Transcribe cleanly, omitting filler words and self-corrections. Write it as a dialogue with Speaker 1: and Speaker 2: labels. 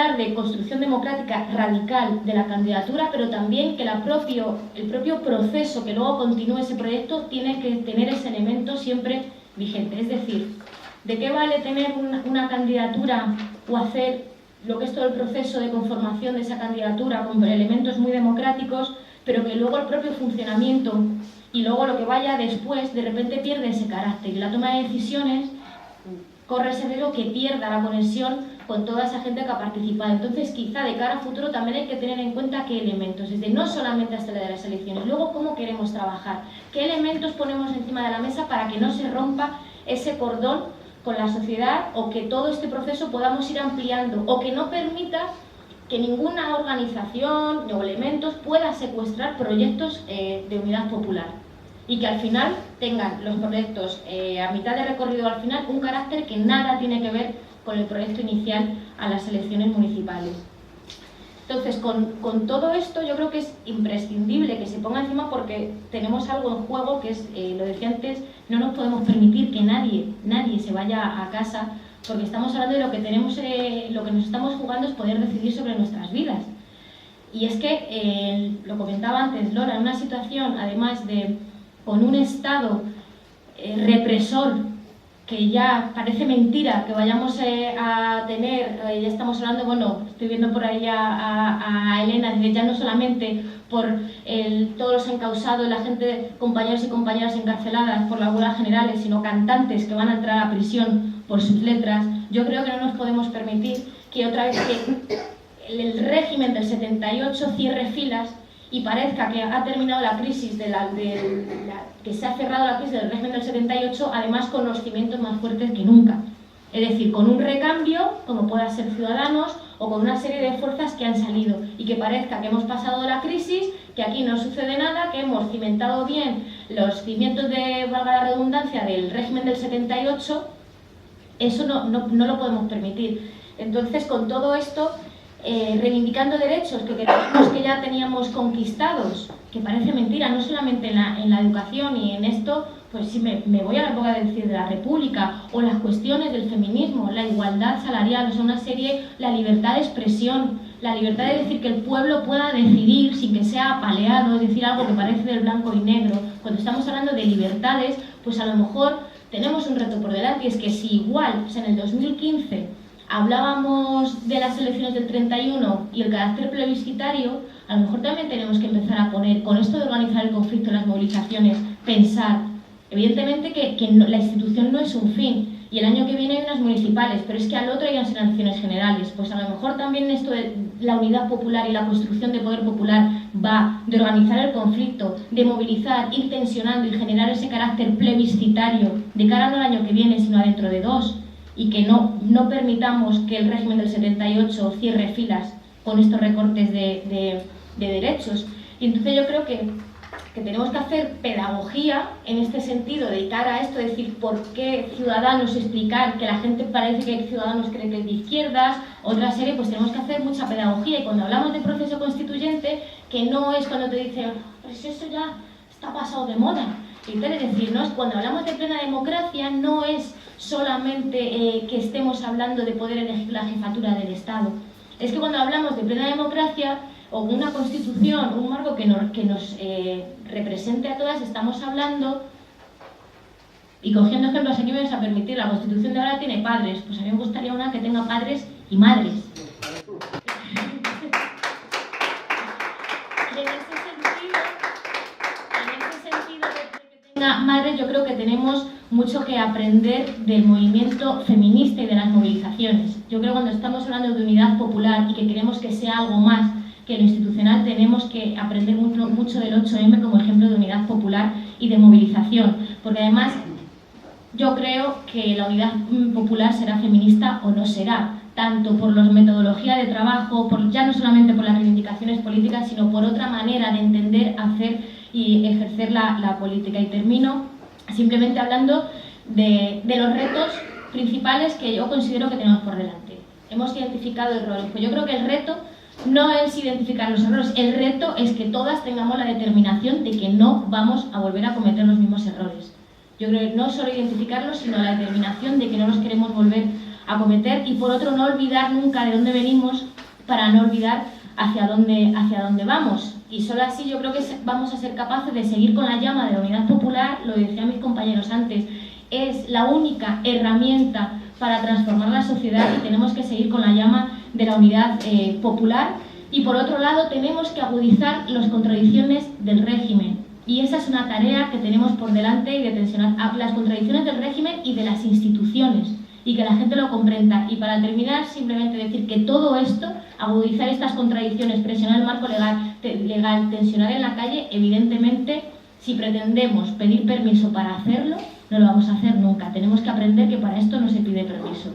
Speaker 1: hablar de construcción democrática radical de la candidatura, pero también que el propio proceso que luego continúe ese proyecto tiene que tener ese elemento siempre vigente. Es decir, ¿de qué vale tener una candidatura o hacer lo que es todo el proceso de conformación de esa candidatura con elementos muy democráticos, pero que luego el propio funcionamiento y luego lo que vaya después de repente pierde ese carácter? Y la toma de decisiones corre ese riesgo que pierda la conexión con toda esa gente que ha participado. Entonces, quizá de cara a futuro también hay que tener en cuenta qué elementos, desde no solamente hasta la de las elecciones, luego cómo queremos trabajar, qué elementos ponemos encima de la mesa para que no se rompa ese cordón con la sociedad, o que todo este proceso podamos ir ampliando, o que no permita que ninguna organización o elementos pueda secuestrar proyectos de unidad popular, y que al final tengan los proyectos a mitad de recorrido al final un carácter que nada tiene que ver con el proyecto inicial a las elecciones municipales. Entonces, con todo esto yo creo que es imprescindible que se ponga encima, porque tenemos algo en juego que es, lo decía antes, no nos podemos permitir que nadie se vaya a casa, porque estamos hablando de lo que tenemos, lo que nos estamos jugando es poder decidir sobre nuestras vidas. Y es que, lo comentaba antes Lola, en una situación además con un Estado represor, que ya parece mentira que vayamos a tener, ya estamos hablando, bueno, estoy viendo por ahí a Elena, ya no solamente por todos los encausados, la gente, compañeros y compañeras encarceladas por las huelgas generales, sino cantantes que van a entrar a prisión por sus letras. Yo creo que no nos podemos permitir que otra vez que el régimen del 78 cierre filas y parezca que ha terminado la crisis que se ha cerrado la crisis del régimen del 78, además con los cimientos más fuertes que nunca. Es decir, con un recambio, como pueda ser Ciudadanos, o con una serie de fuerzas que han salido, y que parezca que hemos pasado la crisis, que aquí no sucede nada, que hemos cimentado bien los cimientos de, valga la redundancia, del régimen del 78, eso no lo podemos permitir. Entonces, con todo esto, reivindicando derechos que creíamos que ya teníamos conquistados, que parece mentira, no solamente en la educación y en esto, pues sí, me voy a la época de la República, o las cuestiones del feminismo, la igualdad salarial, o sea, una serie, la libertad de expresión, la libertad de decir que el pueblo pueda decidir sin que sea apaleado, es decir, algo que parece del blanco y negro. Cuando estamos hablando de libertades, pues a lo mejor tenemos un reto por delante, y es que si igual, o sea, en el 2015, hablábamos de las elecciones del 31 y el carácter plebiscitario, a lo mejor también tenemos que empezar a poner, con esto de organizar el conflicto, las movilizaciones, pensar, evidentemente que la institución no es un fin, y el año que viene hay unas municipales, pero es que al otro hay unas elecciones generales. Pues a lo mejor también esto de la unidad popular y la construcción de poder popular va de organizar el conflicto, de movilizar, ir tensionando y generar ese carácter plebiscitario de cara no al año que viene, sino a dentro de 2. Y que no permitamos que el régimen del 78 cierre filas con estos recortes de derechos. Y entonces yo creo que tenemos que hacer pedagogía en este sentido, de cara a esto, decir por qué Ciudadanos, explicar que la gente parece que Ciudadanos cree que es de izquierdas, otra serie, pues tenemos que hacer mucha pedagogía. Y cuando hablamos de proceso constituyente, que no es cuando te dicen, pues eso ya está pasado de moda. Es decir, cuando hablamos de plena democracia, no es solamente que estemos hablando de poder elegir la jefatura del Estado. Es que cuando hablamos de plena democracia, o una constitución, un marco que nos represente a todas, estamos hablando, y cogiendo ejemplos, aquí me vais a permitir, la constitución de ahora tiene padres, pues a mí me gustaría una que tenga padres y madres. En ese sentido de que tenga madres, yo creo que tenemos mucho que aprender del movimiento feminista y de las movilizaciones. Yo creo que cuando estamos hablando de unidad popular y que queremos que sea algo más que lo institucional, tenemos que aprender mucho del 8M como ejemplo de unidad popular y de movilización, porque además yo creo que la unidad popular será feminista o no será, tanto por la metodología de trabajo, ya no solamente por las reivindicaciones políticas, sino por otra manera de entender, hacer y ejercer la política. Y termino simplemente hablando de los retos principales que yo considero que tenemos por delante. Hemos identificado errores, pues yo creo que el reto no es identificar los errores, el reto es que todas tengamos la determinación de que no vamos a volver a cometer los mismos errores. Yo creo que no solo identificarlo, sino la determinación de que no los queremos volver a cometer y por otro no olvidar nunca de dónde venimos para no olvidar hacia dónde vamos. Y solo así yo creo que vamos a ser capaces de seguir con la llama de la unidad popular, lo decían mis compañeros antes, es la única herramienta para transformar la sociedad y tenemos que seguir con la llama de la unidad popular. Y por otro lado tenemos que agudizar las contradicciones del régimen. Y esa es una tarea que tenemos por delante y de tensionar las contradicciones del régimen y de las instituciones y que la gente lo comprenda. Y para terminar, simplemente decir que todo esto, agudizar estas contradicciones, presionar el marco legal, tensionar en la calle, evidentemente, si pretendemos pedir permiso para hacerlo, no lo vamos a hacer nunca. Tenemos que aprender que para esto no se pide permiso.